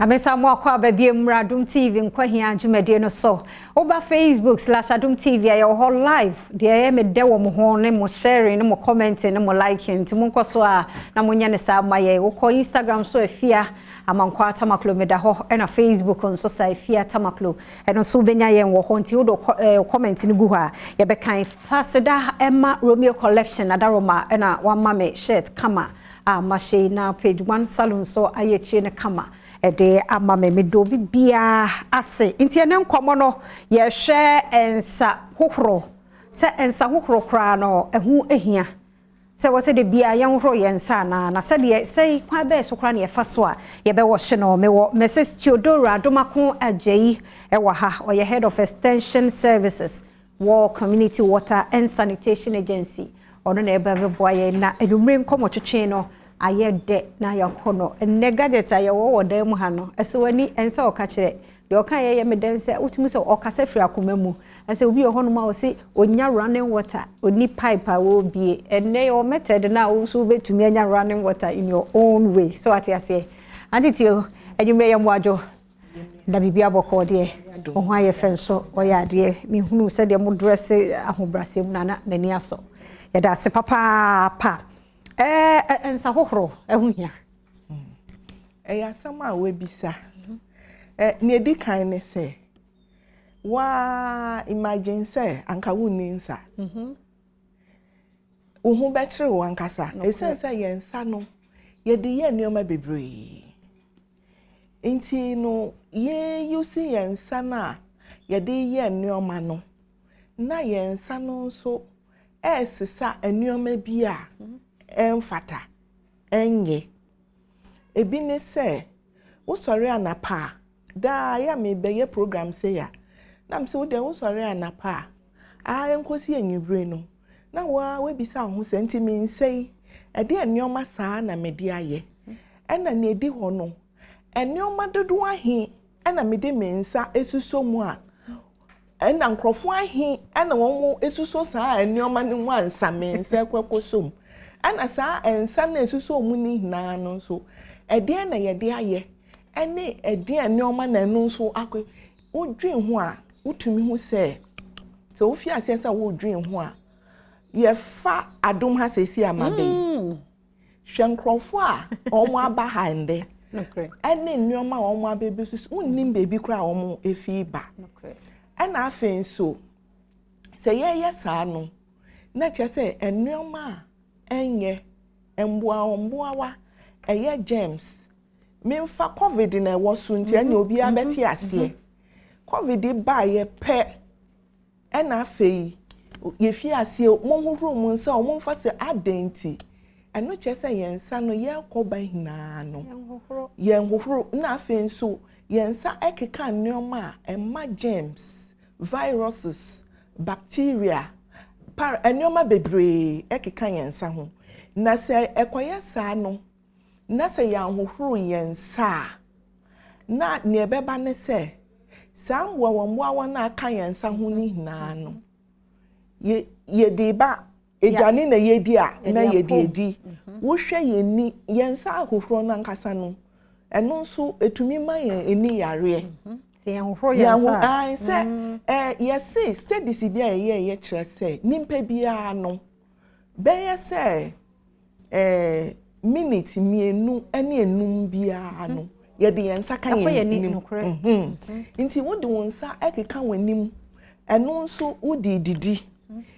Amesa mo akwa babie mra Adom TV Nkwa Hia dwumade no so. Oba Facebook/Adom TV ayo ho live. De ye me de wo mo ho ne mo sharing ne mo commenting ne mo liking. Ti mo nkoso a na mo nya ne sa maye. Wo ko Instagram so afia amankwa tamaklo me da ho na Facebook nso sa afia tamaklo. Eno so benya ye wo ho nti wo do comment ne gu ha. Ye be kan faseda Emma Romeo collection adaroma na wa mama shirt kama. Mashe na page 1 salon so ayechi ne kama. Ede ama me do bibia ase nti ene nkomo no ye hwe ensa hohoro se ensa hohoro kra no ehu ehia se wo se de bia ye hohoro ye ensa na se de se kwa be so kra na ye fa so a ye be wo hye no me wo Mrs. Theodora Adomako Ajeyi e wo ha o ye head of extension services war community water and sanitation agency ono na e ba be boye na enumre nkomo twetwe no aye de na yakono enne gadget aye wo dan mu ha no ese wani ense o ka kire de o kan ye me dan se utumi se o ka se firi akoma mu ese obi ho no ma o se onya running water oni pipe a wo bie enne your method na wo so betumi anya running water in your own way so ati ase antitio enwume ye mo adwo da bibia boko de o ho aye fenso o ya de mi hunu se de mo dress ahobrasem na nani aso ya da se papa pa ensa hohoro ehu hia ya sama we bisa ne edi kan ne se wa imagine say anka wuni nsa uhu betre wo ankasa esensa ye nsa no ye de ye neoma bebre enti no ye yusi ye nsa na ye de ye neoma no na ye nsa no so esesa neoma bia emfata enye ebi ne se wo sori anapa da ya me beye program se ya na mse wo de wo sori anapa a enkosi enyibre no na we bisa ho se ntimi nsei e de enioma saa na me de aye ena na edi ho no enioma dodo ahe ena me de me nsa esuso mu a ena nkrofo ahe ena won esuso saa enioma ne mu ansa me nsa kwekosom ana sa ensa na esuso mu ni hina no so ede na ye de aye ene ede enioma na no so akwe wodwen ho a wotumi ho se so wo fi ase sa wodwen ho a ye fa adom ha sesi amabe hwenkrofo a omo aba hande ene enioma omo abebe so unnim bebi kra omo efi ba ena afen so se ye saa no na chese enioma enye emboa eye James memfa covid na wosu nti anya obi abeti ase covid ba ye pe ena afei ye fi ase monhuru mu nsa o monfa se adenti eno chese ye nsa no ye koba hina no ye hohoro na afei nso ye nsa ekeka nneoma emma James viruses bacteria enioma bebre ekeka yensa ho na se ekoya saa no na se ya hohoro yensa na ne beba ne se saa mboa na aka yensa ho ni hina no ye diba edwane na yedi a na yedi wo hwe yeni yensa hohoro na nkasa no eno nso etumi ma eni yare yes studies bia ye kire se nimpa bia no be se minute mienu ene enum bia no ye de yensa kan yen nti wo de wonsa ekeka wanim eno nso wo di didi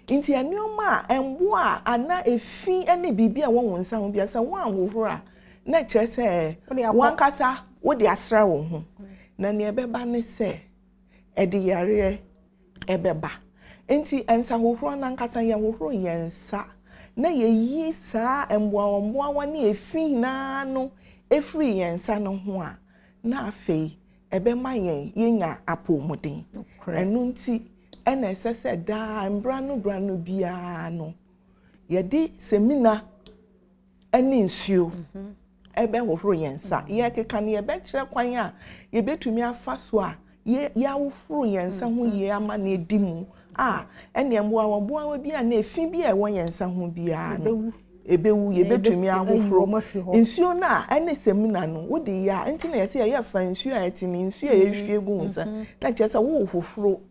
nti enioma embo a ana efi ene bibia wo wonsa ho bia se wan hohora na kire se wan kasa wo de asra wo ho na ne ebeba ne se edi yare ebeba enti ensa hohoro na nkasa ye hohoro yensa na ye yi saa emboa ne efi na no efri yensa no ho a na afei ebema yenya apomuden enu nti ena esese da brano bia no ye di semina eni nsuo ebe hohoro yensa ye keka ne ye be kire kwan a ye betumi afa so a ye awoforo yensa ho ye ama na edimu ene emboa bia na efi bia ewo yensa ho bia no ebewu ye betumi ahofro nsuo na ene semina no wo de ya enti na yesi ye fa nsuo a etini nsuo a yehwie gu nsa na kyesa wo hofro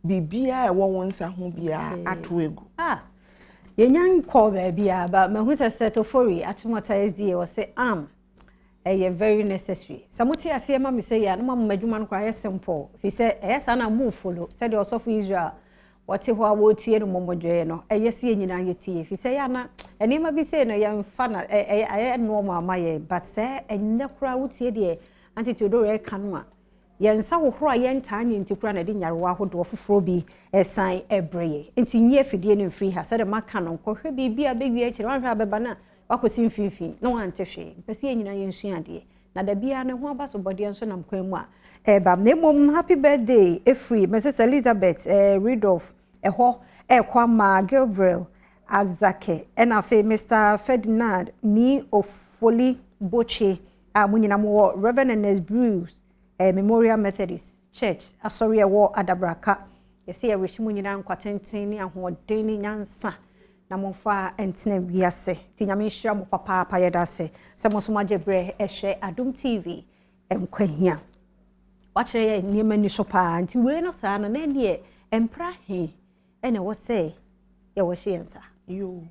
bibia e wo nsa ho bia ato egu yenyan call baby ba mahu se setofori atumota SDA wo se very necessary samuti ase ma me say ya no madwuma no kwa ye simple fi se esa na move follow said the of Israel what ho a wo tie no momodwe no se nyina ye tie fi se ya na enima bi say no ye mfa na normal amaye but say enye kura wo tie de anti to re kan a yensa hohoro a yenta anye ntikura na de nyarewa hodo foforo bi esan ebreye nti nye fidie ne mfiri ha said maka no kohwe bibia bewie akire wanhwa beba na wakosi mfifi no wante hwe pese nyina yensua de na da bia ne ho abaso bode enso nam kwan mu a bam na mom happy birthday free Mrs Elizabeth Ridolph eho kwama Gabriel Azake and afa Mr Ferdinand ni Ofoli Boche munyina mo Reverend Bruce Memorial Methodist Church asori ewo Adabraka yesi wish munyina nkwatenten ni ahoden ni nyansa na monfa entene wiase ti nyame hira mo papa yeda se se mo so magebre ehwe Adom TV Nkwa Hia wachire ye niema ni shopa nti we no sa na ne empra he ene wo say ye wo hyensa yo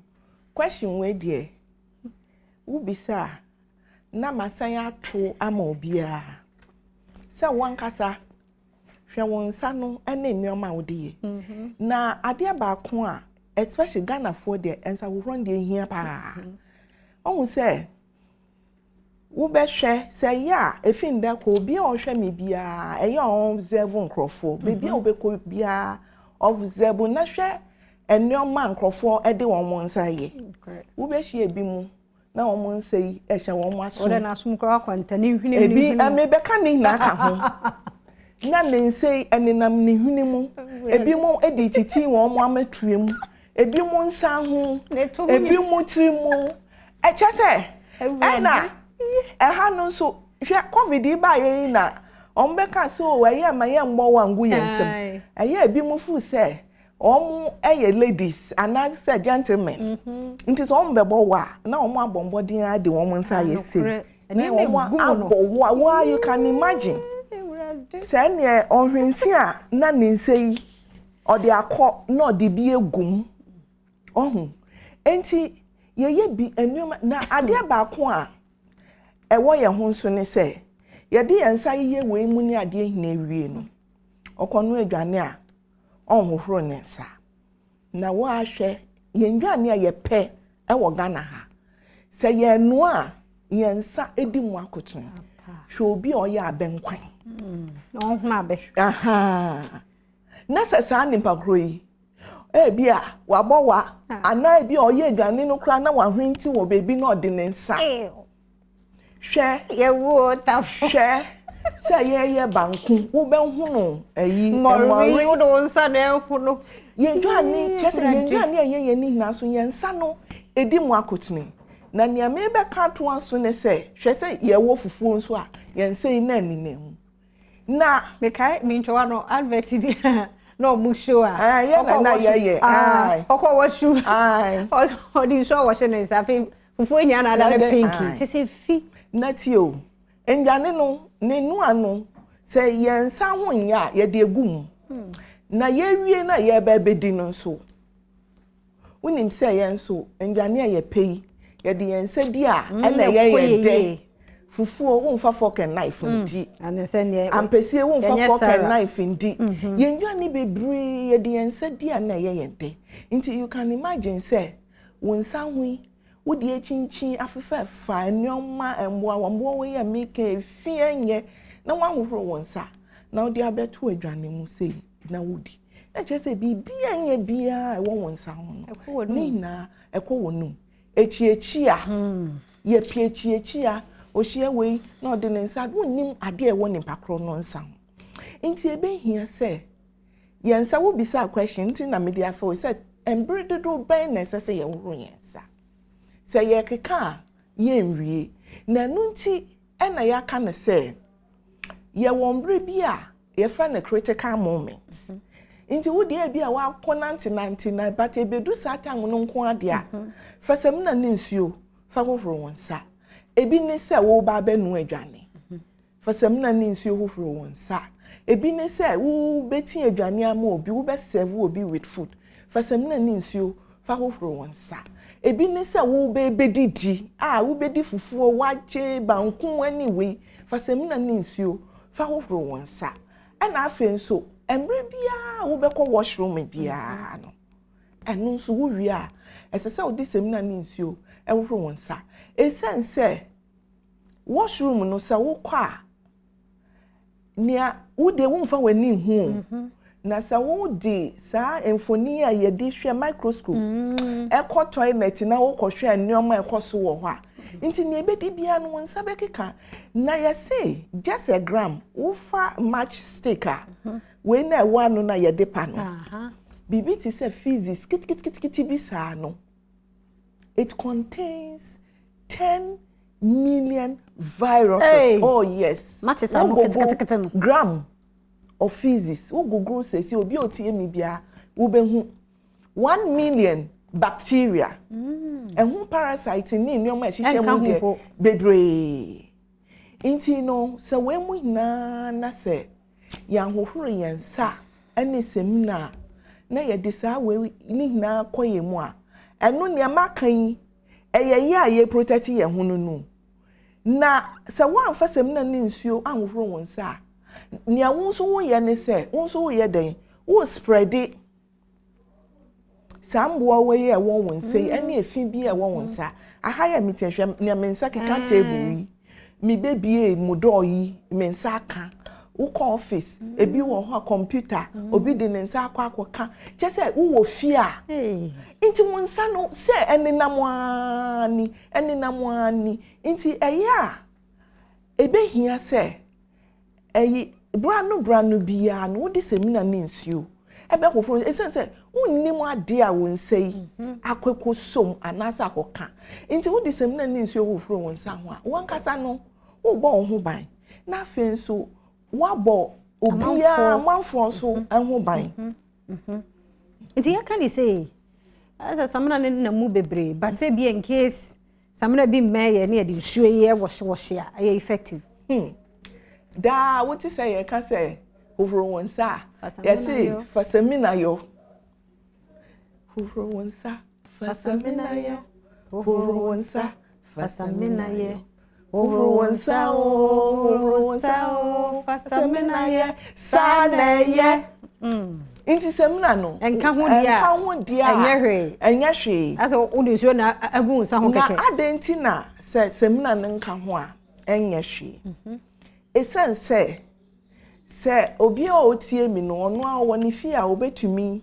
question we die wo bisa na masan ato ama obia se wankasa hwe wonsa no ene nneoma wo die na ade ba ko a especially Ghana for the ensa wo run the hia pa ohun say wo be hwe say ya efin da ko bia o hwe me bia eya observe nkrofo bia wo be ko bia observe na hwe enoma nkrofo e de won mo nsa ye wo be hye bi mu na won mo nsa yi e hye won mo aso wo na asum kra kwanta ni hwene e bi me be ka ni na ka ho na ne nse enenam ne hwene mu e bi mu e de titi won mo amatuem ebi mu nsa ho ebi mu tiri mu echese ena ha no so hwe covid ba ye na ombeka so eye ma ye mbo wangu yensem eye ebi mu fu se omu eye ladies and say gentlemen nti so ombebo wa na omu abombo din ade won nsa ye se na omu abo wa you can imagine se ne ohwensi a na ne nsei ode akọ na ode bi egum enti ye bi enuma na ade ba ko a ewo ye ho nso ne se ye de yensa ye we mu ni ade hina ewie no okono adwane a onhohoro ne nsa na wo ahwe ye ndwane a ye pe ewo Ghana ha se ye no a yensa edi mu akotun hwe obi o ye abenkwan ho abe na sesa ni pakroyi bia wabowa ana bia oye adwane no kra na wahwenti wo bebi na ode ne nsa hwe ye wo ta hwe se ye banku wo be hu no ayi mori wo do nsa na hu no ye dwane chese ye dwane ye ni na so ye nsa no edi mu akotune na nia me be ka to aso ne se hwe se ye wo fufuo nso a ye nsa yi na ni na hu na me kai me ntwa no advert bi no musho ye na ye okọ washu o di so wo she ne safi fufu nya na da pinky se fi na ti o endwane no ne nu ano se ye nsa ho nya ye de egum na ye wie na ye ba bedi no so unim se ye nso endwane ye pei ye de ye nsa di a na ye de fufuo wo mfa fork and knife ndi anese ne ampesie wo mfa fork and knife ndi yendwane bebre ye de yensa di na ye de nti you can imagine say wonsa hui wo de echinchin afefa nneoma emboa wombo wo ye make efie nye na wanhohoro wonsa na wo de abeto adwane mu sei na wodi na che say bibia nye bia e wo wonsa ho no ni na ekwo echi a ye piechi a ohie wei na ode ne nsa wonnim ade e wo ne pakro no nsa nti ebe hia se yensa wo bisa question nti na media for se embrede do ben na se ye wo yensa se ye keka ye nwie na nu nti e na ya ka ne se ye wo mbre bi a ye fa na critical moment Inti wo de bia wa konante na but ebedu satan no nko ade a. Fa semina ne nsuo fa hohoro wonsa. Ebi ne se wo ba benu adwane. Fa semina ne nsuo hohoro wonsa. Ebi ne se wo beti adwane ama obi wo be serve obi with food. Fa semina ne nsuo fa hohoro wonsa. Ebi ne se wo be bedidi wo bedi fufuo wache banku anyway. Fa semina ne nsuo fa hohoro wonsa. Ana afen so embre bia wo be ko washroom bia no. Enu nso wo wi a esese wo di semina ne nsuo hohoro wonsa. Esense washroom no se wo kwa nia wo de wo mfa wani hu na se wo di sa emfoni a ye di hwe microscope ekọ toilet na wo kọ hwe nneoma ekọ so wo ho a nti ne ebedi bia no wonsa bekeka na ye say just a gram wo fa match stick a we na wa no na ye de pa no bibi ti say physics kit bi sa no it contains 10 million viruses. Hey. Oh yes. Matches gram of physics. Wo Google says obi otie mi bia wo be hu 1 million bacteria. And who parasite ni nneoma ehihye mu de bebre. Inti no se we mu na se ya hohoro yensa ene semina na ye de sa we ni na koye mu a eno ne makan eye ya ye protect ye hu no na se wan fa semina ne nsuo anhohoro wonsa nia wonso wo ye ne se wonso wo ye den wo spread it sambo we ye won wonsa ene efi bi ye won wonsa aha ya mitehwe ne mensa keka table yi mi bebie modo yi mensa aka wo office ebi wo ho computer obi de nensa akwa chese wo fi a inti wonsa no se ene namwani inti eya ebe hia se eyi branu bia no di semina ne nsuo ebe hofo esense unnim ade a wonsa yi akweko som anasa akoka inti wo di semina ne nsuo hofo wonsa ho a wankasa no wo bo ho ban na afenso wabo obia manfo so ho ban inti ya kan say as a samina na mu bebre but say be in case samina bi meye na de hwe ye wash a effective da what you say ka say over wonsa yes fasamina yo over wonsa fasamina yo over wonsa fasamina ye over wonsa fasamina ye sana ye inti semina no enka ho dia enya hwe asa wo de so na agu nsa ho keke na adenti na se semina no nka ho a enya hwe esense se obi a otie mi no ono a woni fi a obetumi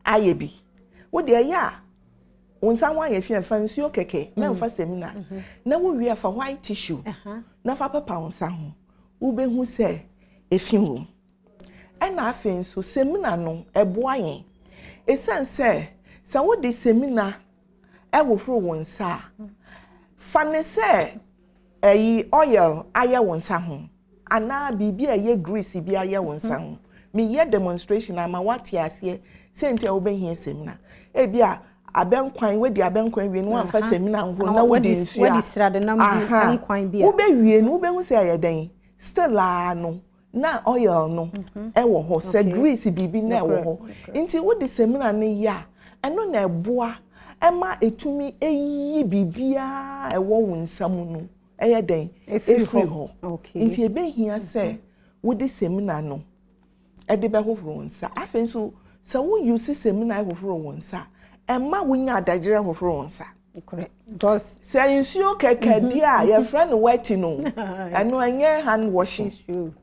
aye bi wo de ya wonsa ho aye fi fansuo keke na mfa semina na wo wi afa white tissue na fa papa wonsa ho wo be hu se efi wo ena afen so semina no eboa yen esense se wo de semina ewohoro wonsa fa ne se eyi oil aye wonsa ho ana bibi aye grease bi aye wonsa ho me ye demonstration ama wati ase sente wo be hie semina e bia abenkwan we di abenkwan wie no amfa semina ho na wo de nsu we di srade nam bi abenkwan bia wo be wie no wo be hu se aye den still no na oil no ewo ho se grease bibi na ewo ho nti wo di semina ne ya eno na eboa ema etumi eyi bibia ewo wonsam no eye den efri ho nti ebe hia se wo di semina no e de be hohoro nsa afen so se wo use semina hohoro wonsa ema wonya adagere hohoro wonsa correct because say nsuo keke dia your friend weti no eno anye hand washing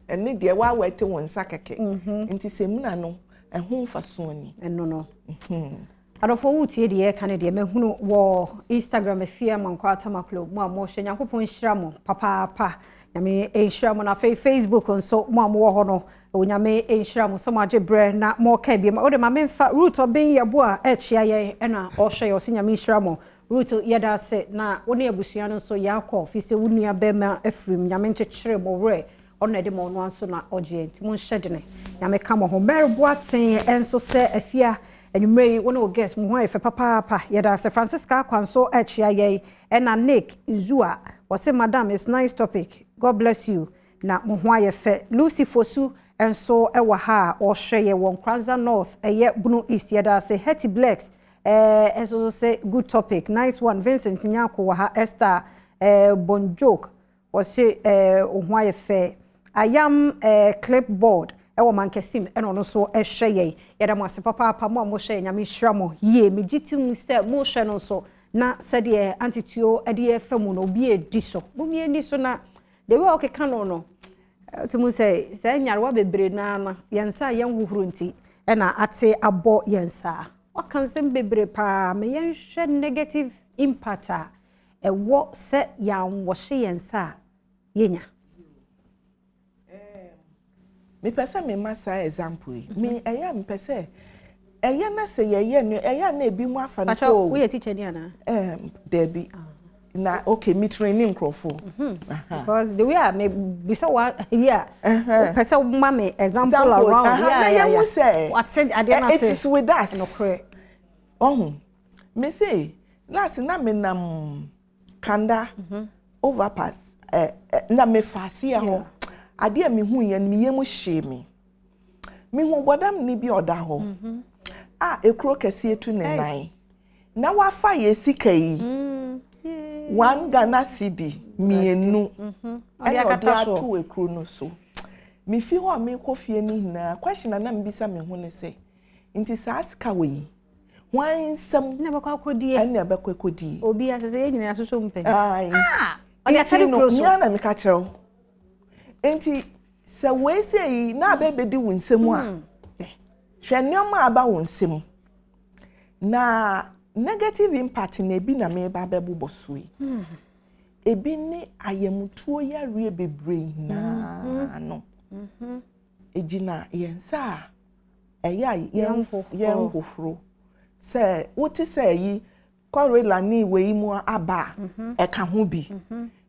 ene de wa weti wonsa keke nti semina no ehun faso ni eno no adofo wutie de ka ne de mehunu wo Instagram afia mankwa tamaklo mo amoshe Nyankopon hira mo papa nyame ehira mo na Facebook nso mo amwo ho no onyame ehira mo so maje bre na mo ka bi ma o de ma memfa root oben yebo a echia ye na o hwe yo se nyame hira mo root yeda se na woni abusua no so yakọ fi se wunua be ma afrim nyame nkyekere mo re ono de mo no anso na oje nti mo nhye de ne ya me ka mo ho Mary Boaten enso se afia anwumre one of guest mo ho efe papa yeda se Francisca Kwanso achia ye na Nick Izua wose madam is nice topic God bless you na mo ho ayefe Lucy Fosu enso ewa ha o hwe ye won Kranza North eye Bunu East yeda se Hetty Blacks enso say good topic nice one Vincent Nyako wa ha Esther Bonjoke wose ho ayefe I am clipboard ewo mankesim eno no so ehwe ye yeda mo ase papa mo hwe nyame hwra mo ye me gitim se mo hwe no so na sede antituo ede efemu no obi edi so mo mi eni so na de we okeka no to mo say nyarwa bebre na yensa yen huhuru nti na ate abo yensa wakansem bebre pa me yen hwe negative impact ewo se yan wo hye yensa yenya me pese me masa example me eya me pese eya na se ye no eya na ebi mu afa no so we teacher ni ana Debbie na okay me training crofo because the way me be so here pese ma me example around yeah what's it it is with us no correct me say last na me nam kanda overpass na me fasi ho ade me hu ye me yemu hye me hu bodam ni bi oda ho ekro kase etu ne nan na wafa ye sika yi one Ghana cedi mienu ene odi atu ekro no so me fi ho me kofie ni hina question na me bisa me hu ne se nti sa sika we wan sam na bakwa kodie ene bakwa kodie obi asese ye nyina soso mpe odi atari kro so na me ka kire enti se we say na abebedi wunsemu a hwe nneoma aba wunsemu na negative impact na ebi na me ba bebubo sui ebi ni ayemutuo ya rie bebre na no ejina yensa eya yen hofro se woti se yi korela ni we yi mu aba eka ho bi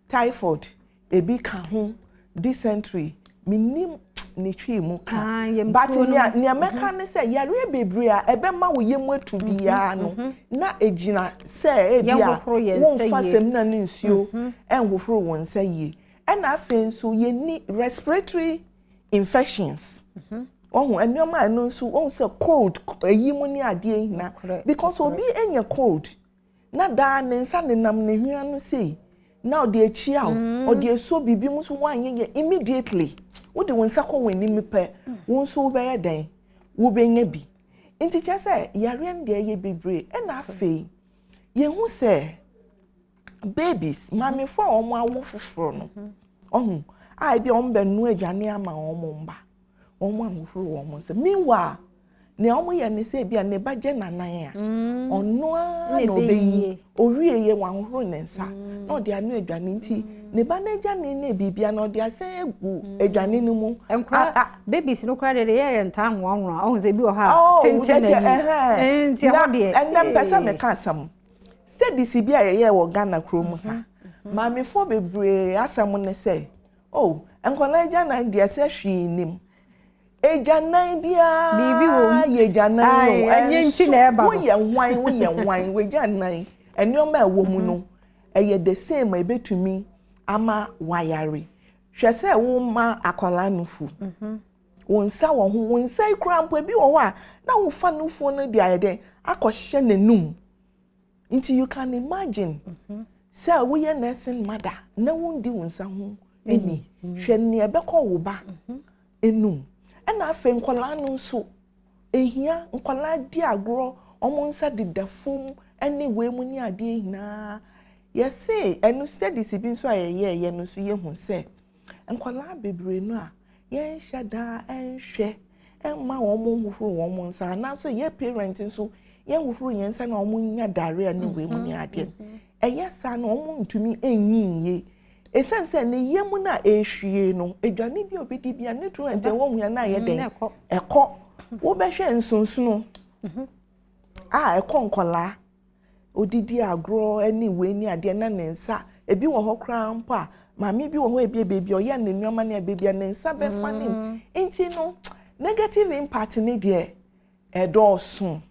typhoid ebi ka ho dysentery minim ne twi mu ka but ne ameka ne se yare bebre a ebe ma wo yemu atu bia no na ejina se e bia won fasem na ne nsuo enhofro won se yi na afen so ye ni respiratory infections enioma no nso won se cold eyi mu ni ade na because obi enye cold na da ne nsa ne nam ne hwia no sei now the chia or the so bibi mu so wan ye immediately wo de won sakọ wani mi pe won so be ye den wo be nya bi nti che se yare n de ye bebre e na afi ye hu se babies mami fo omo awo fufuro no ohun ai bi on be nu adwane ama omo mba omo amufuro omo se meanwhile ne omo ye ne se bia ne ba je nanan a ono a no be yi owie ye wan horo ne nsa na odi anu adwane nti ne ba na adwane na bibia na odi ase egu adwane no mu babies no kra de ye nta anwonwa ohun se bi o ha tenten nti ho de and pesa me ka asam se disi bia ye wo Ghana krom ha ma me fo bebre asam ne se oh enkola adwane de ase hwi nim ejanan bia bibi wo ye janan yo enye nti na eba wo ye nwan we janan enioma ewo mu no eye the same ebetumi ama wayare hwe se wo ma akola nufu won sa wo ho won sai krampo bi wo a na wo fa nufu no dia ye den akohye nanum nti you can imagine say wo ye nursing mother na won di won sa ho eni hwe ne ebekọ wo ba enum ena afa nkwala no nso ehia nkwala di agro omo nsa didafom ene we mu ni ade hina yesi enu studies bi nso ayeye no so ye hu se nkwala bebre no a ye nhada enhwe emma omo hufuru omo nsa na so ye parent nso ye hufuru ye nsa na omo nya diarrhea ne we mu ni ade eyesa na omo ntumi enyiye esense ne yemu na ehwie no edwane bi obedi bia ne tro ente wo hua na ye den ekọ wo be hwe nsonsono ekọ nkola odidi agro anyway ni ade na ne nsa ebi wo ho kra mpo a Mami bi wo ho baby oye ne nneoma na baby na nsa be fani enti no negative impact ni de edoso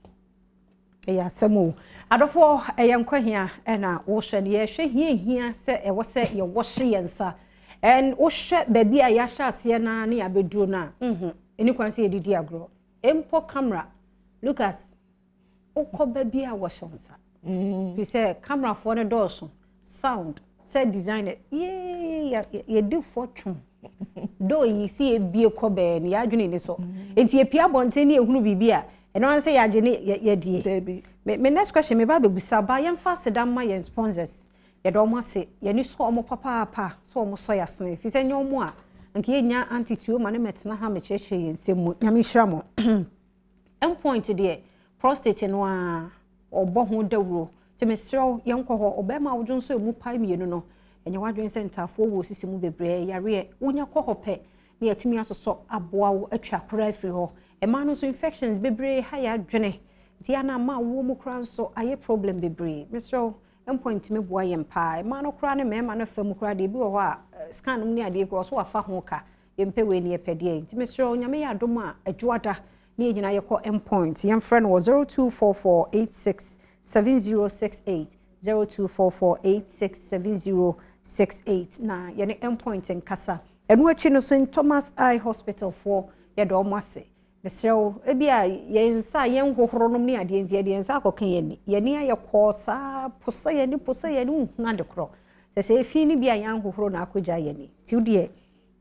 eya semo adofo Nkwa Hia na wo hwe ne ye hwe hia se e wo se ye wo hye yensa en wo hwe baby a ya hye ase na ne ya beduro na eni kwan se ye didi agro empo camera Lucas ukọ baby a wo hyensa bi se camera for ne doso sound said designer ye do fortune do yi si e bie ko be ne ya adwene ni so enti e pia bonte ne ehunu bibia eno an se ya je ne ye die me next question me ba begusa ba ye mfa sedam ma ye sponsors ye do mo se ye ni so omo papa so omo so ya sene fi se nyomo a nke ye nya antituo ma ne metena ha me cheche ye nsemu nyame hira mo endpoint de prostate no a obo ho dawuro temesro yenkọ ho obema wodwo nso emu pai mienu no enye wadwen center fo wo sisi mu bebre yare wonya kọ ho pe na yatimi asoso aboa wo atwa kora afiri ho ema no so infections bebre ha ya dwene dia na ma wo mu kra nso aye problem bebre mesro endpoint me boa yempa ema no kra ne mema no fa mu kra de bi wo ho a scan mu ne ade ko so wafa ho ka yempe we ne epede nti mesro nyame ya adom a adwoada ne nyina yekọ endpoint yemfrɛ no 0244867068 0244867068 na yene endpoint nkasa enu achi no so Thomas Eye Hospital for ye do mase mesrew ebia ye nsa ye nhohoro no ne ade nti ye nsa akokan ye ni aye ko sa posa ye ni na de kro se efi ni bia ye nhohoro na akoja ye ni ti de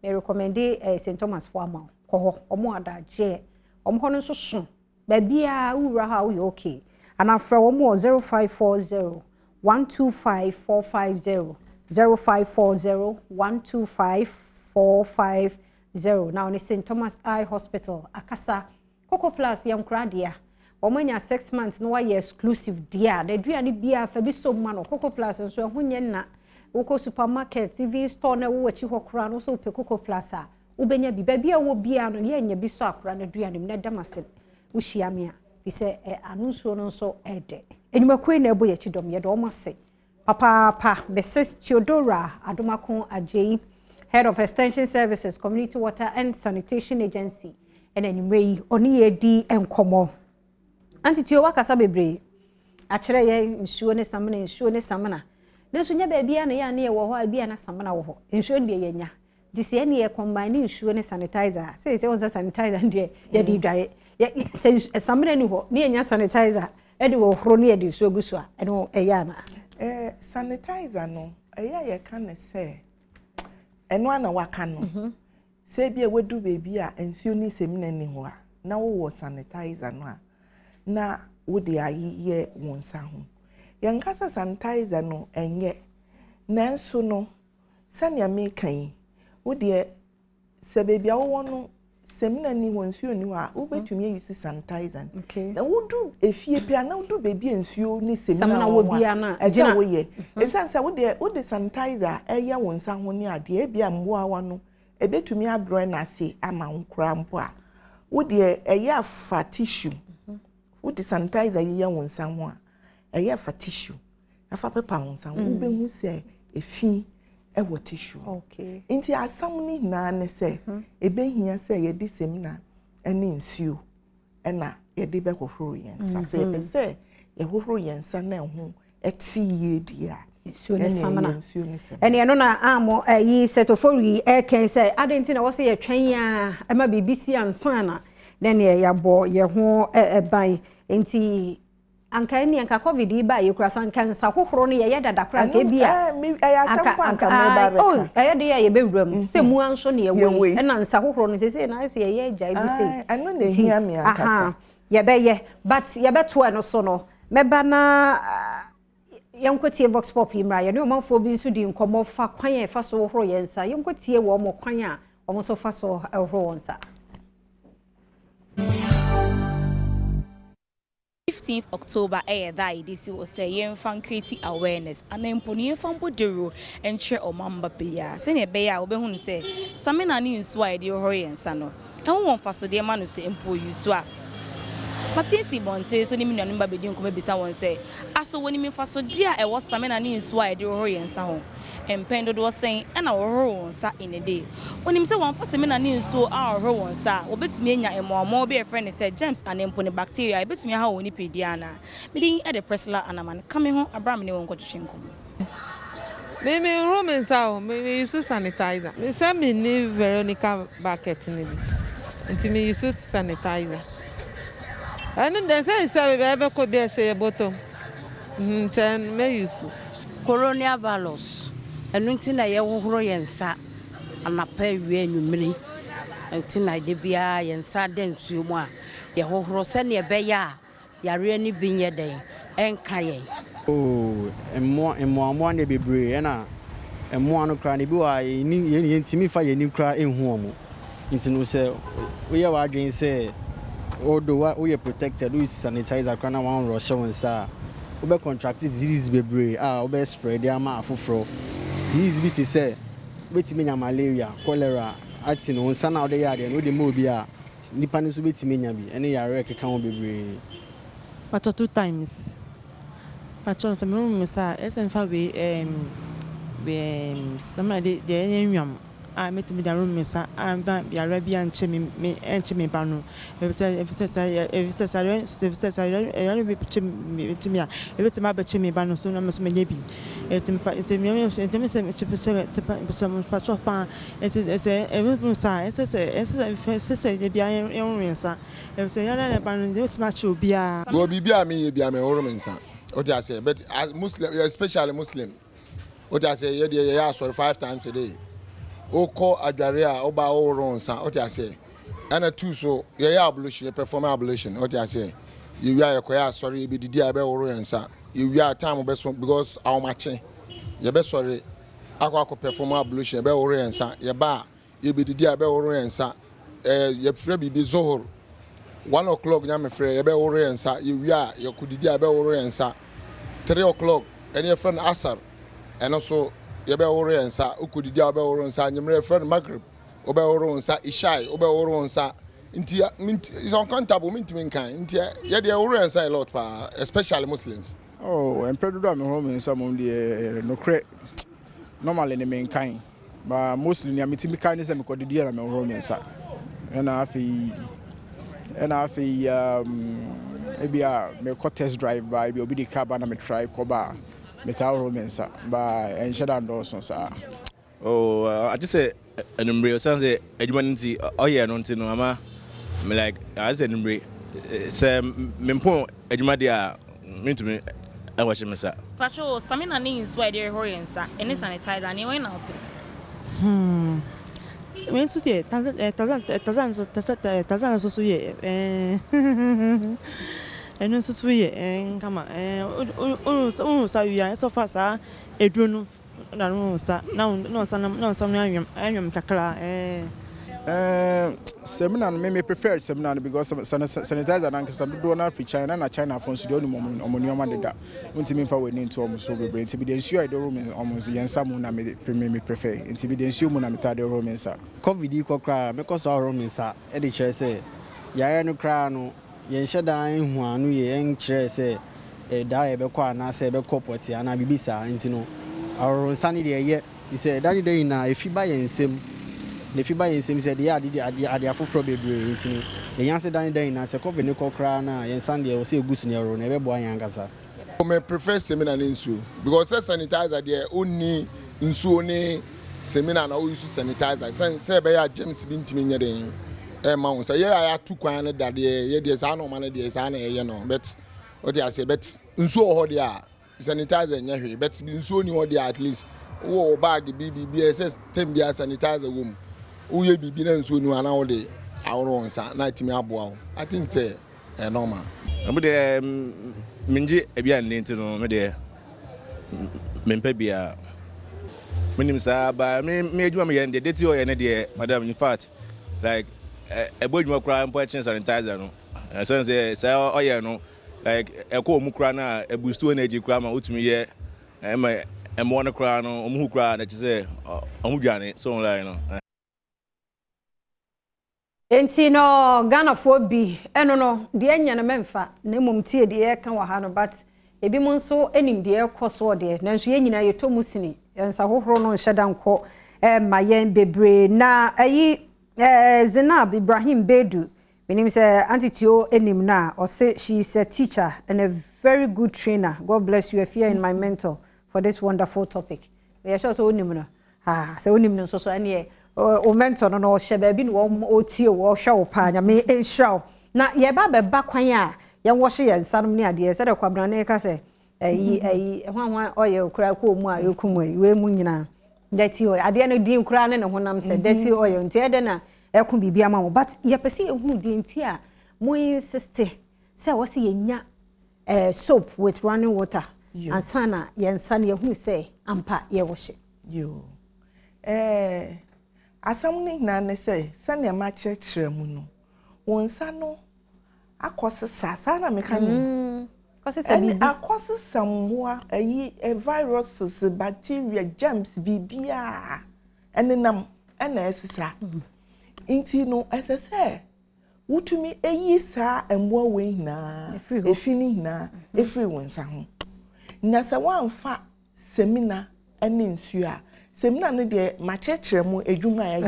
me recommend St Thomas for ama ko ho omo adaje omo no so so ba bia wura ha wo okay and after one more 0540 125 450 0540 125 450 now in St Thomas Eye Hospital akasa Coco Plus yankra dia omanya 6 months no why exclusive dia the duane bia fa bi so ma no Coco Plus nso ehunye na woko supermarket TV store na wo wachi hokra no so pe Coco Plus a ubenya bi bia wo bia no ye nya bi so akra na duane na damase wo hia fi se anunsuo no so ede enyimakoi na ebo ye chidom ye do mase papa Mrs. Theodora Adomako Ajay, Head of Extension Services, Community Water and Sanitation Agency, and anyway, oni edi enkomo. Anti tuyo wakasa bebre. Achire ye nsuo ne samana. Nenso nya ba bia na ya na ye wo ho bia na samana wo ho. Nsuo de ye nya. Disi ye ne ye combine nsuo ne sanitizer. Say on sanitizer de ye di dware. Ye samana ni ho, ne nya sanitizer. E de wo horo ne ye di nsuo guso a. Eno eya na. Sanitizer no ye kan say eno ana waka no say bia wedu baby a ensuo ni semina ni ho a na wo sanitizer no a na wo de aye wonsa ho ye nkasa sanitizer no enye nanso no sania me kan wo de se baby a wo no semina ni wonsuo ni ho a wo betumi use sanitizer na wo du efie pia na wo du baby ensuo ni semina wo bia na agina wo ye esanse wo de sanitizer eye wonsa ho ni ade e bia mboa wa no e betumi abro na se ama nkura mpo a wo de eye afa tissue wo de sanitizer ye wonsa ho a eye afa tissue afa pepa wonsa ho wo be hu se efi ewo tissue okay inti asam ni na ne se ebe hia se ye di semina ene nsuo ena ye di be hohoro yensa se be se ye hohoro yensa na ho eti ye dia nsuo ne samana ene eno na amo yi setofori eken se adenti na wo se ye twen a ema BBC ansa na then ye yabo ye ho ban enti anka ni anka covid ba ye kura san kansa hohoro no ye dada kura ka bia anka me ba reka oh de ye bewuram se mu anso ne ye we na nsa hohoro no se na se ye agya bi se anu na hia me ankasa ye be ye but ye beto no so no meba na yenkotie vox pop imra ye ne omanfo bi nso di nkomo fa kwan ye fa so hohoro ye nsa yenkotie wo mo kwan a omo so fa so hohoro nsa 15th October that this was saying fan creating awareness and then pony fan bodero and share omamba beya sene beya obehun say samina ni nso a de hori ensa no en won fa so de ma no so empo yusu a Matinsi bonte so ni mi nanu ba bedi nko mebisa won say aso woni mi fa so de a e wo samina ni nso a de hori ensa ho empendo do sen and our nsa in a day. When him say one for semina ni so our nsa, obetumi enya emo be a friend said James and empone bacteria, betumi ha woni pediana. Meeting at the presla and a man coming home Abraham ne wonko chinko. Maybe room inside, maybe use sanitizer. Me say me need Veronica bucket ni bi. Nti me use sanitizer. And then say we ever could be say bottom. Ten me use coronavirus. And nti na ye wohoro yensa anapa wie anwumiri. Nti na de bia yensa den suomu a ye hohoro se ne be ya yare ni binye den enka yen. Oh, emo ne bebre na emo anu kra ne bi wa ni ntimi fa ye ni kra enhu omo. Nti no se we ye wa adwen se odo we protected we sanitizer kra na wan rush wonsa. We be contract disease bebre we be spread ama afofro. This bit is say betimi nya malaria, cholera, ati no nsa na ode yade no de mo bi a nipa ne so betimi nya bi ene yare keka ho bebre. But 2 times. Patrol some room sa esen fa we somebody the enyam I met me the room sa am ba ya rabi anche me ba no if say ma be me ba no so na me nya bi some patrol pa say bi an sa if say ya ba no de ma chi obi a go bibia me bia me room sa. What I say, but as Muslim, especially Muslim, what I say, you ask for 5 times a day. Oko Adwaria, Oba Oron, what I say, and a 2 so, ablution, you perform ablution, what I say. You are a choir, sorry, you be the Diabe Oron, sir. You are time of best because our matching. You best sorry, I could perform ablution, be Oron, sir. You bar, you be the Diabe Oron, sir. You free be Zohor. 1 o'clock, I'm afraid, you be Oron, sir. You are, you could Diabe Oron, sir. 3 o'clock, and your friend Asar, and also your Beore and Sa, Ukudi Diabe Sa, and your friend Maghrib, Obeoron Sa, Ishai, Obeoron Sa, Intia, is uncountable, mintiminkind, yet the Oran Sa a lot, especially Muslims. Oh, and Pedro home in some of the no crate, normally in the main kind, but mostly near Mitimikinis and Codidia and Roman Sa, and I feel. Maybe me test drive by be obi the car na me try koba metal romancer by and shadow also sir. Oh, I just say an embryo sounds a humanity. Oh yeah, no mama. Me like as an embryo. Say mempo edumadia mean to me. I watch him sir. Patrol samina ni is why they hurry sa any sanitizer and you went out. When to say thousand so ye and no so ye and come so we are so fast edru no sa no some am takra seminar me prefer seminar because sanitizer and some do na fi China na China phone studio no omonioma deda untimi fa weni nto omuso bebre nti bi den sure do room omuso yensa mu na me prefer nti bi den sure mu na meta de room nsa COVID kokra me koso room nsa e de kire se yare no kra no yen hyedan hu anu ye en kire se da ye be kwa na se be kopoti ana bibisa nti no aro nsa ni de ye se dani de na efiba yensem ne fiba yensem se de ade afoforo bebre ntini ye yanse dan na se COVID ne kokra na yensan de o se egusu ne ro na be bo anyangasa Me prefer seminar nsu because sanitizer there only nsu ne seminar na we use sanitizer say be ya James bi ntimi nya den ma won say ya tu kwan na dade ye de sa no man de sa na ye no but what I say but nsu ho de a sanitizer nya hwe but nsu ni ho de at least wo bag BBS tembia sanitizer wom uye bibi na nsu nu ana wo de awro nsa na timi aboa I think say normal de minji ebia nti no me de mempa bia minim sa ba me adwuma me yende deti o ye ne de madam in fact like ebodwuma kura mpo chin sanitizer no so say o ye no like ekọ mu kura na ebustu energy kura ma utumi ye emo no kura no omu kura na chise omu dwane so online no enti no Ghana fo bi eno no de anya na memfa na mom tie de e ka wa ha no but ebi mo nso enim de e koso de nanso ye nyina ye to musini yensa hohoro no nheda nko ma yen bebre na ayi Zinab Ibrahim Bedu menim say antitio enim na or say she is a teacher and a very good trainer. God bless you if you are in my mentor for this wonderful topic. We are sure so onim no so onim no so ane o mentor no shebe bi no o tie wo hwa wo pa nya me enhraw na ye ba beba kwan a ye wo hye yensanom ne ade se de kwabra na ka se hwan oye okura ko mu a yokum we mu nyina dirty oil ade no din kura ne honam se dirty oil nti ede na ekun bibia ma but ye pese ehunu din ti a mo insist se wo se yenya soap with running water and sana yensa ne ehunu se ampa ye wo hye yo asam ni na ne se sane ma kyerkyere mu no wonsa no akosesa sana meka no kosesa bi akosesa mmoa ayi viruses bacteria germs bibia enenam ena esesa inti no esese wutumi eyi sa mmoa we hina efini hina efri wonsa ho na se wanfa semina ene nsuo a semina no de ma kyerkyere mu edwuma ya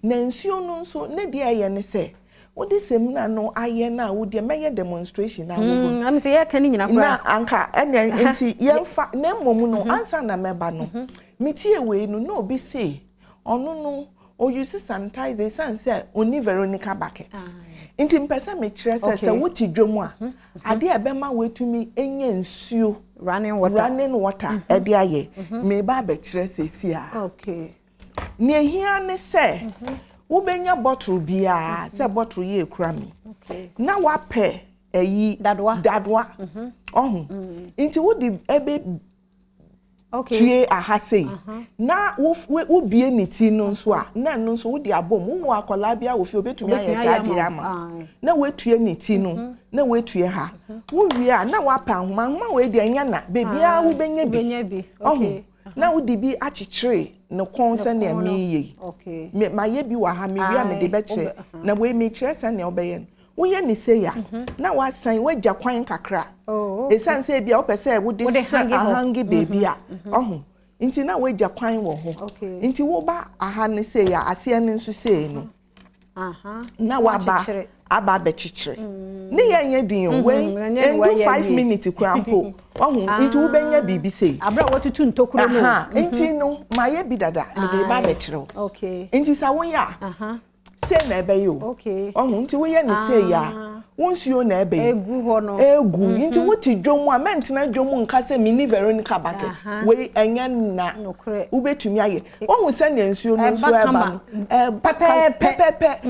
na nsuo no nso ne de aye ne se wodi semina no aye na wodi meye demonstration na wo am say ye kan nyina kwa na anka ene nti yemfa na mmom no ansa na meba no mitie we no no obi say onu no o use sanitizer say oni Veronica bucket nti mpesa me kire se wuti dwom a ade ebema wetumi enye nsuo running water e de aye me ba be kire se si a okay ne ehia ne se ubenya bottle bia se bottle ye ekura mi na wape eyi dadwa nti wodi ebe tue ahase na wo bie ni ti no nso a na no nso wodi abom wo akola bia wo fi obetumi ayesa ade ama na wetue ni ti no na wetue ha wo wie a na wapa ahoma we de anya na bebia wo benya bi na wodi bi achichire no konse na mi ye me maye bi wa ha mi wi a me de beche na we me kire se na obeye wo ye ni se ya na wasan wagya kwan kakra esan se bia opese wo de hangi baby a nti na wagya kwan wo ho nti wo ba aha ne se ya ase ne nso se no na waba aba be chichire ne ye din we endu 5 minutes krampo nti wo benya bibi se abra watutu ntokuro no nti no maye bi dada me de ba be chire nti sa wo ya se na ebe yo nti wo ye ne se ya wonsuo na ebe egu ho no egu nti wuti dwomu a mentina dwomu nka se mini Veronica bucket we enya na ubetumi aye ohun se ne nsuo no nsuo eba pepe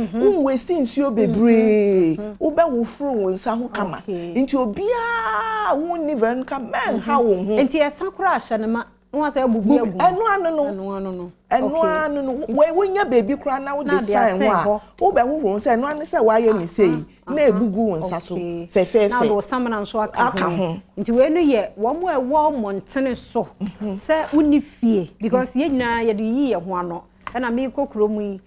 we si nsuo bebre ube wo furu wonsa ho kama nti obia woni Veronica men ha wo ho nti esakura ahye ne ma no say bubu egu enu anu no we wonya baby kra na wo design wa wo be wo say enu anu say wa ye ni say na ebugu wonsa so fefe na do samana nso aka ho nti we no ye wo mo ewo montene so say uni fie because ye nyina ye de yi ye ho ano na me kokro mu yi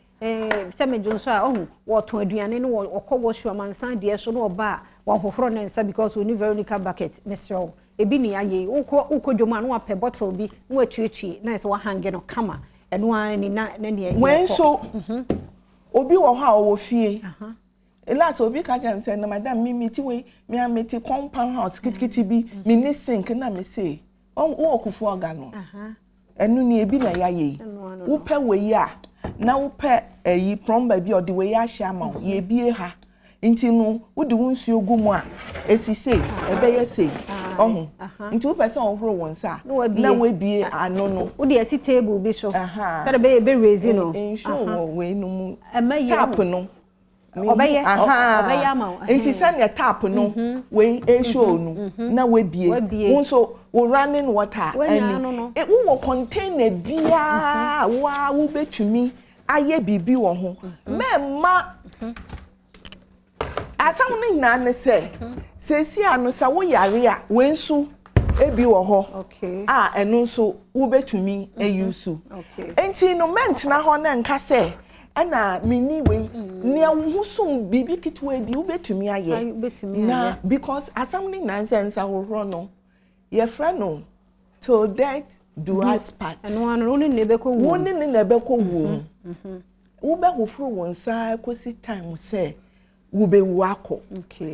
say me jonso a ohun wo ton aduane no wo kowo hwa mansan de so no oba wo hohoro ne nsa because uni Veronica bucket Mr. ebi ni aye uko dwoma no ape bottle bi no atuetue na so hange no kama eno an ni na ne when so obi wo ha wo fie last obi ka jam say na madam mi ti we mi ameti compound house kitikiti bi mi ni sink na me say wo okufu oga no enu ni ebi na yaye wo pe we ya na wo pe eyi plumber bi odi we ya hia ma ye bie ha nti no wodi wonsuo gumu a esise ebeye sei nti wo person ohoro wonsa na we bie ano no wodi esi table bi so so de be raise no ensure we no mu tap no obeye ama nti sane tap no we show no na we bie wonso wo running water ani wo container bia wo betumi aye bibi wo ho memma asamu ni na ne se si anu sa wo yare a wensu ebi wo ho enu nso wo betumi eyusu enti no ment na ho na nka se na mini we ne ahusum bibi kitwe bi wo betumi aye because asamu ni na nsa hohoro no ye fra no till death do us part eno anu woni ne beko wu woni ne beko wu wo be hofro won sa kosi time say wo be wu akọ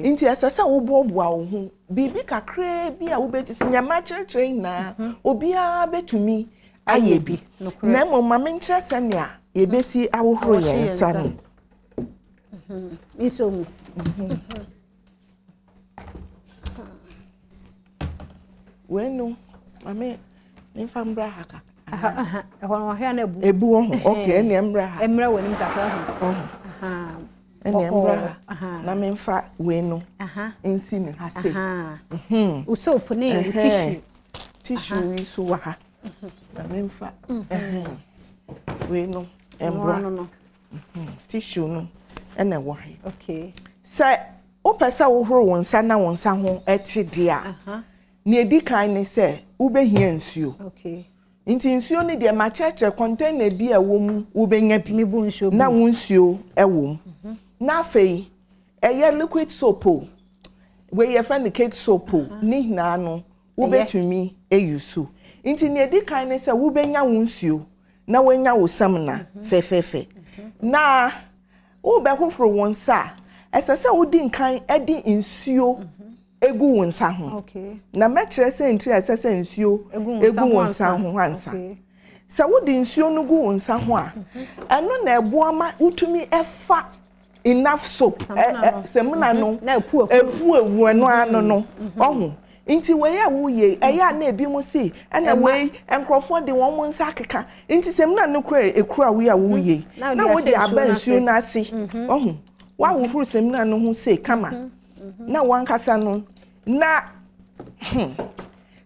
nti asasa wo boboa wo ho bibi kakra bi a wo be tisinya ma chirechire na obi a betumi aye bi na mo ma menkyere sania ye besi awohoro ye nsa no iso mu wenu mame nimfa mbra haka ehon hwa na ebu ho okay ne mbra ha emra woni kakra ho ene mbra na memfa wenu ensi ne ha se usoap ne tissue iso wa ha na memfa wenu embra tissue no ene wo ha okay say o pesa wo horo wonsa na wonsa ho eti dia ni edikan ni say wo behia nsuo okay nti nsuo ni de ma church container bi a wo mu wo benya bi na wo nsuo e wo na fei eye liquid soap we your friend cake soap ni na no wo betumi eyusu nti ni edikan ni say wo benya wo nsuo na wenya wo samna fefefe na wo be hofro wonsa esese wo di nkan edi nsuo egu wonsa ho okay na mekyere se ntri esese nsuo egu wonsa ho hansa se wo di nsuo no gu wonsa ho a eno na ebo ama utumi efa enough soap semna no epu ewu eno ano no ohu nti we ya wo ye eya na ebi mo si ena we enkrofo de won mo nsa akeka nti semna no kura ekura we ya wo ye na wo de aba nsuo na ase ohu wa wo furu semna no ho se kama na wankasa no na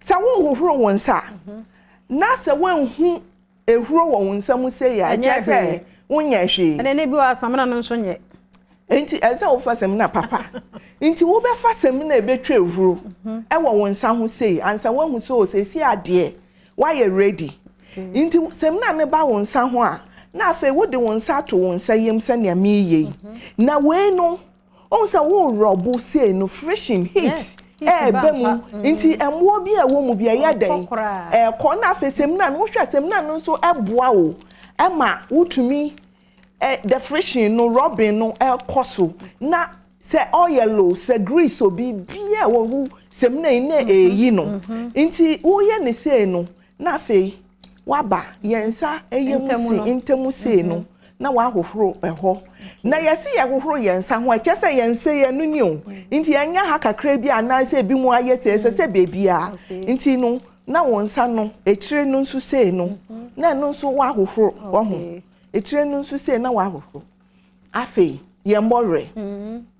sa wo horo wonsa na sa wanhu ehuro wonsa mu se ya je wonya hwe ene ne bi wa samna no nso nye enti ese wo fa semna papa enti wo be fa semna ebetwa ehuro e wo wonsa ho se ansa wanhu so se si ade wa ye ready enti semna ne ba wonsa ho a na afa wo de wonsa to wonsa yem se ne ameye na we no onsa wo robo say no freshing heat bemu nti emwo bi a wo mu bi ya dan ko na afesem na no hwasem na no so eboa wo ema wutumi the freshing no robin no koso na se oil se grease obi bia wo sem na eyi no nti wo ye ne say no na afei waba yensa eyemusi intemusi no na wa hohoro eho na yesi ye hohoro yensa ho akese yense ye no ni o nti anya ha kakra bi ana se bi mu aye se bebia nti no na wonsa no ekire no nsu se no na no nso wa hohoro oho ekire no nsu se na wa hohoro afi ye mbore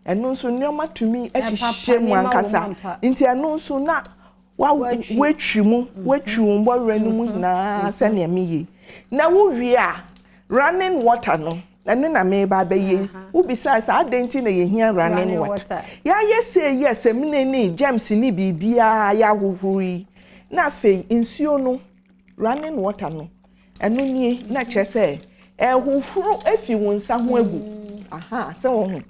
eno nso nyoma tumi ehihye mu ankasa nti eno nso na wa wetwimu mbore no mu na se ne miyi na wo wi a running water no ene na me ba beye wo besides adenti na ye hia running water ya yes emine ni James ni bibia ya huhuri na fe nsuo no running water no eno nie na kyese huhuru efi wonsa ho agu se wo ho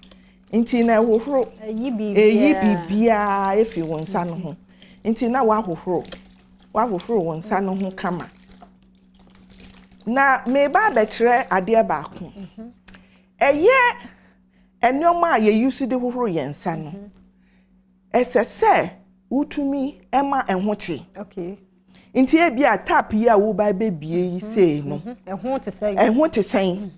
nti na huhuru eyi bibia efi wonsa no ho nti na wa huhuru wonsa no ho kama na me ba betre ade ba ko eye enoma ye use de hohoro yensa no esese utumi ema enhote okay nti e bia tap ya wo ba bebie yi sei no enhote sen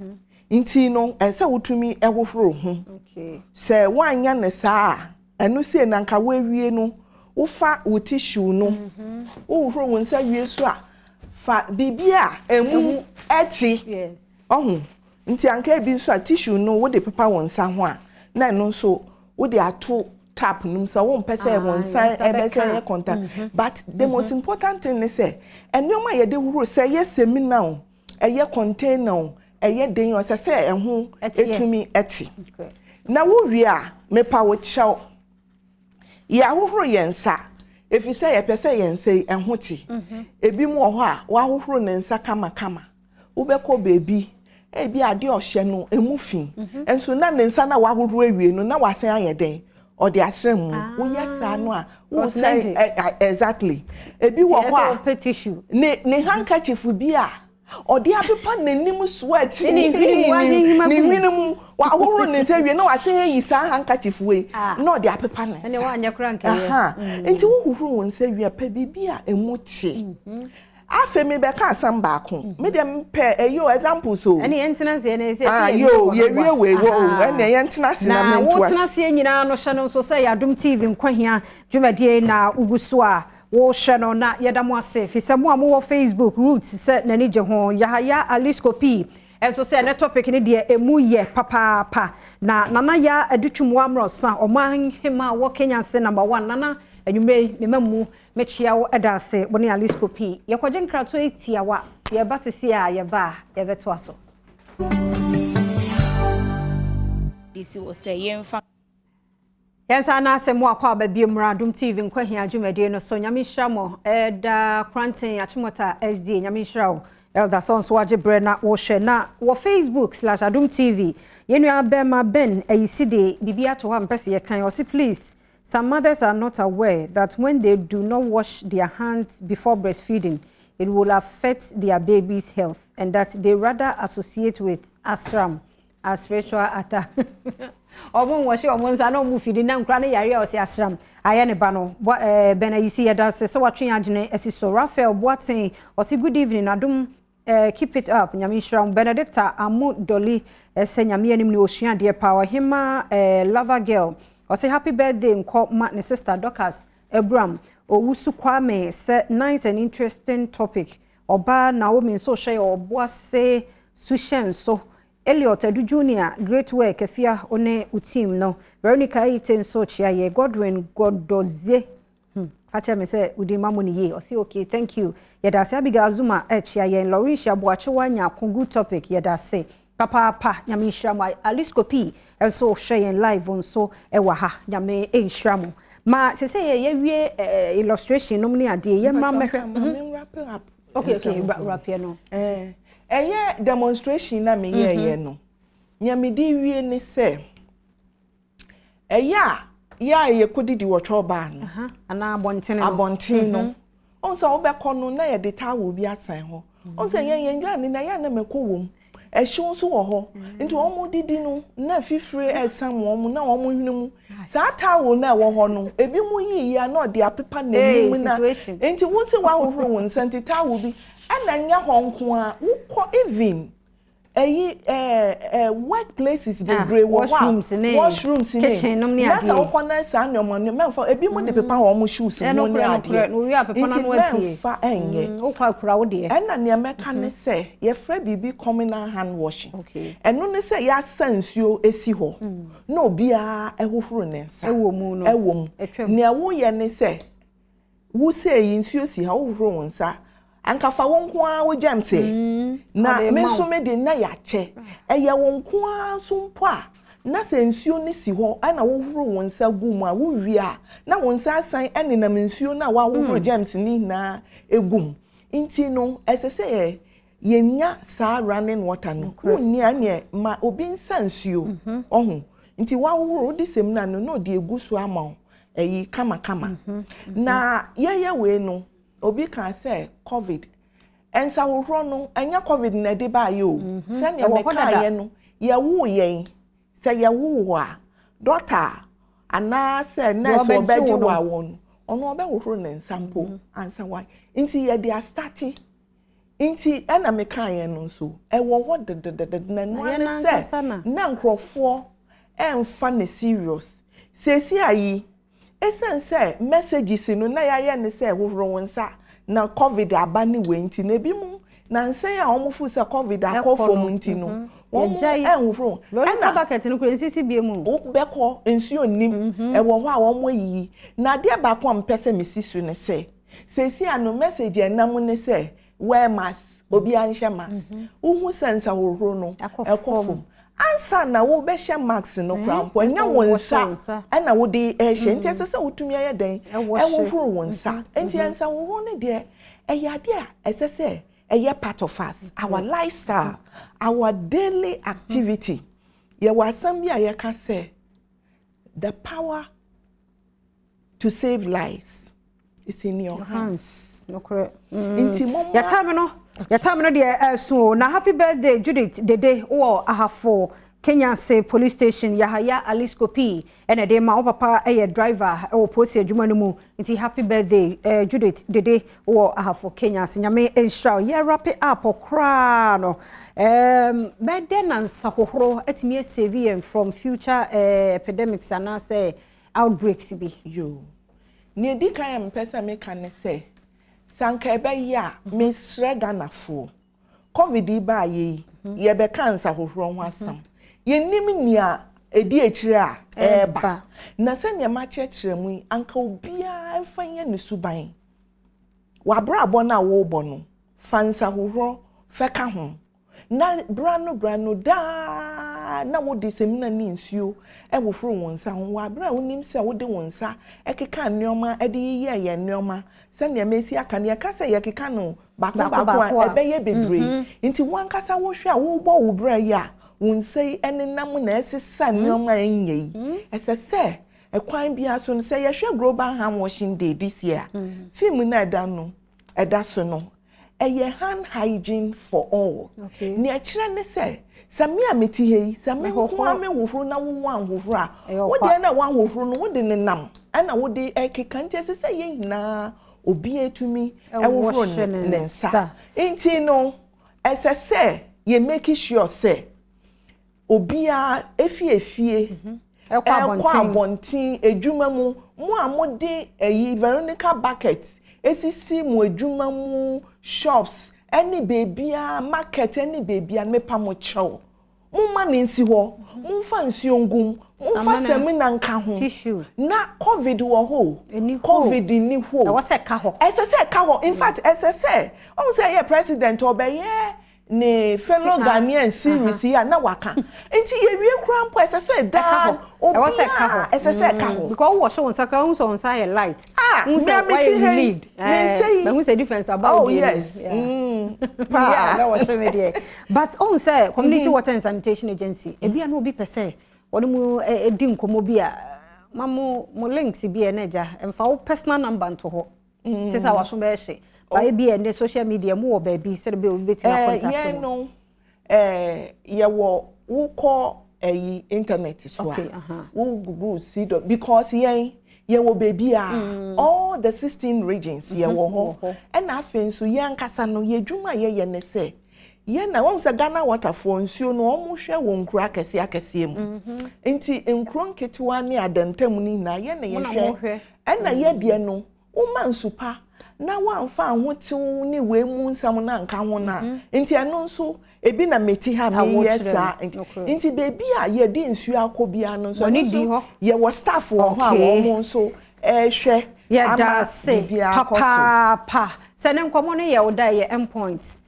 nti no ese utumi ehohoro ho okay se wanya ne saa eno sei na nka wawie no wo fa wo tissue no wo hohoro wonsa wie so a fa bibia emu eti yes ohun nti anka bi nso a tissue no wo de papa wonsa ho a na no nso wo de ato tap num so wo mpese wonsa ebese contact but the most important thing is say enoma ye de huru say yes seminal eye container eye den o say ehu etumi eti na wo wi a mepa wo chew ya huru yensa if you say pese yensa ehu ti ebi mu ho a wa huru ne nsa kama wo beko baby ebi ade ohye no emufin enso na ne nsa na wa huru awie no na wasen ayeden or the asrem wo yesa no a wo say exactly ebi wo ho a tissue ne handkerchief bi a or the apepa nanim sweat ni hwinum wa horo ne say wie na wa say yi sa handkerchief we no the apepa ne ene wa anya kura nkaye enti wo huhuru won say wie pa bibia emu tie afe me be ka asam ba ko me dem pe eyo example so ene yentena se ene se yo ye wie we wo ene yentena se na me ntua na wotena se nyina no hye no so say Adom TV Nkwa Hia dwumadie na uguso a wo hye no na yedamo ase fi se mo a mo wo Facebook roots se na ni je ho Yahaya aliscopi enso se na topic ni de emu ye papa na nana ya adutwum amrosa oman hema wo Kenya se number 1 nana anwumre memamu mechia wo edase bone aliscopi yekoje nkrato etia wa ye ba sisi a ye ba ye beto aso this was the yemfa yensa na asemo akwa ba biemra Adom TV Nkwa Hia dwumade no so nyame hyramo eda quarantine achimota SD nyame hyrawo elder sonso age bre na wo hye na wo Facebook/Adom TV yenu abema ben ayiside bibia to ha mpese ye kan o si please. Some mothers are not aware that when they do not wash their hands before breastfeeding, it will affect their baby's health, and that they rather associate with ashram as spiritual attack. Omon washi omon sa no mu feeding na nkra na yare o si ashram aye ne ba no bena yisi yeda se watwe agene esiso Raphael Boatin o si good evening Adom keep it up nyame shram Benedicta Amu Dolly se nyame anim ne osua de power hima lover girl o say happy birthday nko ma ne sister Dorcas Abraham owusu kwame say nice and interesting topic oba na wo min so share obo say sushen so Elliot Edu Junior great work afia one uteam no Veronica Iten so chia ye Godwin Godoze facha me say udi mamuni ye o say okay thank you yeda say Abigail Zuma chia ye Laurentia Boachewa nya good topic yeda say papa nyame hyramo aliscopi also share live on so ewa ha nyame hyramo ma se say ye wie illustration no mni ade ye ma mehwe okay wrap no eye demonstration na me ye no nyame di wie ni se ya ye kodidi wo choba no ana abonten no onso wo be kono na ye de tawo bi asan ho onso ye ndwane na ya na mekowom ehun so wo ho nti omo didi no na fifire esam omo na omo hwinemu sa tawo na wo ho no ebi mu yi ya na de apepa na nim na nti wo se wa hohoro won santi tawo bi ana nya honko a wukọ even workplaces bebre washrooms in kitchen no me ade na sa wukọ na sa nyomo ne memfa ebi mu de pepa wo mo shoes mo ne ade no wi apepa na no apie fa enye wukọ akura wo de na ne meka ne se ye fra bibi communal hand washing eno ne se ya sansuo esi ho na obi a ehohoro ne nsa ewo mu ne wo ye ne se wo se yi nsuo si ha wohoro won nsa ankafa wonko a wo James na me so me de na ya che eye wonko a so mpo a na sensuo ne si ho ana wo huru wonsa gum a wo wi a na wonsa asan ene na mensuo na wa wo James ni na egum nti no esese ye nya sa running water no wonni ane ma obi nsansuo ohun nti wa wo di sem na no de egusu ama eyi kama na ye we no obi kan say covid ensa wo no anya covid na de ba ye o se ne me kan ye no ye wo yen se ye wo a doctor ana se nurse obeji wa won ono obe wo ne nsampo ansa why nti ye dia starting nti ena me kan ye no so e wo ho de na no se na nkrofo emfa ne serious se si ayi esense messages no na ya ye ne se wo wonsa na covid abani we nti na bi mu na nsen a omufu se covid akofo nti no won enhuru na bucket no kure bie mu wo beko nsuo nim e wo ho a wo mo yi na de ba kwa mpese mesisu ne se si ano message enam ne se wear mask obi anhye mask uhu sense ahoro no ekofo ansa na wo be hye mask no krampo nya wonsa na wo de hye nti sese wotumi aye den wohoro wonsa nti ansa wo ne de eyade a sese eye part of us our lifestyle our daily activity ye wasam bia ye ka say the power to save lives. It's in your hands. No correct. Your time no dear so na happy birthday Judith the day ahafo Kenya say police station Yahaya Aliskopi and a day my papa a driver or post adwuma no mu nti happy birthday Judith the day ahafo Kenya say nyame enstra ye wrap it up okra no birthday nan sahohoro etimi save from future epidemics and say outbreaks bi yo ne di kan pesa me kan say sanka ebe ya mesre ganafo covid ba ye ye be cancer hohoro ho asam ye nim nia edi ekire a eba na se ne ma chekire mu anka obia efanye ne suban wa bra abo na wo bo no fansa hohoro feka ho na brano da na wo de semina ni nsuo e wo foro wonsa ho wa bra wonim se wo de wonsa ekeka nneoma e de ye nneoma se ne mesi aka ne ka se ye keka no bako ebe ye bebre nti wan kasa wo hwe a wo bo wo bra ya wonsei ene nam na esesa nneoma enye ese se ekwan bia so no se ye hwe global hand washing day this year film na da no eda so no eye hand hygiene for all ni akira ne se sami ameti hei sami ko ame wohuru na wo wan wohuru a wo de na wan wohuru no wo de ne nam ana wo de ekeka nti se ye hina obi etumi wohuru ne nsa enti no ese ye make sure se obi a efie ekwa abontin edwuma mu amode eyi Veronica bucket esisi mu edwuma mu shops any baby market any baby and me pa mo chew mu ma ne nsi ho mu fa nsuo ngum mu fa semina nka ho na covid wo ho covid ni ho e wo se ka ho in fact sse o say ye president obeye ne fellow Ghanaian series ya na waka enti ye wie kura mpo sse da o se ka ho sse ka ho because wo show nsaka un so nsa light un say why you need but who say difference about yes yeah that was so media but on say community water and sanitation agency e bia no obi pese woni mu edi nkomo bi a mamo mo links bi na ja emfa wo personal number nto ho tesa wa so be hye by bi and social media mu wo ba bi se be obi beti na contact ye no ye wo call internet so wo google see because ye wo baby all the 16 regions ye wo ho and afen so ye ankasa no ye dwuma ye ne se ye na won se Ghana waterfall nsuo no omo hwe wo nkura akese mu enti nkuro nketewa ne adantam ni na ye na ye hwe na ye de no wo man supa na wanfa ahotew ni we mu nsam na nka ho na enti eno nso ebi na meti ha me yesa enti baby a ye di nsuo akobia no so ye wo staff wo ho a wo mo nso hwe ye da se papa se ne nkomo no ye wo da ye endpoint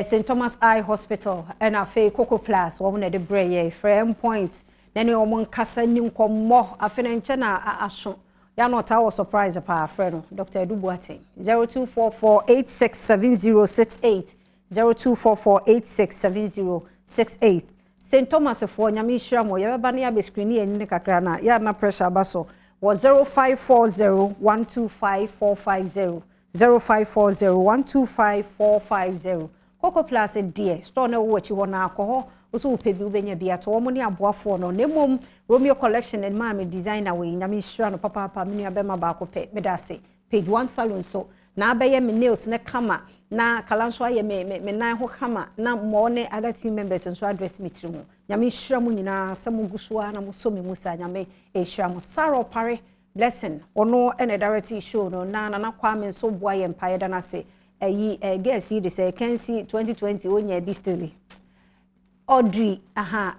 St Thomas Eye Hospital and afi Coco Plus wo na de breye for endpoint na ne omo nkasa ni nkomo afi na nche na aso ya not our surprise pa friend Dr. Dubuate 0244867068 0244867068 St Thomas for nyame hira mo ye beba na ya be screen ye ni kakra na ya na pressure baso was 0540125450 0540125450 Coco Plus dear store na wo chi wona akọ oso pebi ubenya bia to wo ne aboafo no nemom Romeo collection and mama designer we nyame hira no papa me nua bema ba akọ pe me da se page 1 salon so na abaye me nails ne kama na kalanso aye me nan ho kama na mo ne other team members nso address me tiri mu nyame hira mu nyina samu gusua na mo so me musa nyame e hira mo Saro Pare blessing ono ene direct show no na kwa me so boa ye mpaye da na se guess you say can see 2020 onya bi still Audrey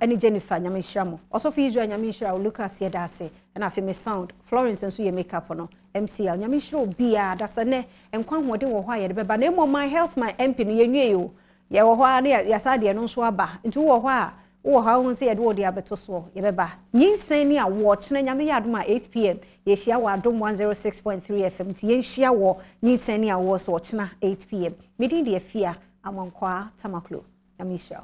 any Jennifer nyame hira also for Israel nyame hira Lucas here da se na afi me sound Florence nso ye makeup no MCL nyame hira bia da se ne enkwa hode wo ho aye de beba na my health my MP no ye nwie yo ye wo ho a ya sade no nso aba nti wo ho a wo ha ho se ye de wo de abeto so ye beba nyinsen ni a watch na nyame ya adom a 8 pm ye hia wo adom 106.3 FM ti ye hia wo nyinsen ni a wo so watch na 8 pm medin de afia amankwa tamaklo nyame hira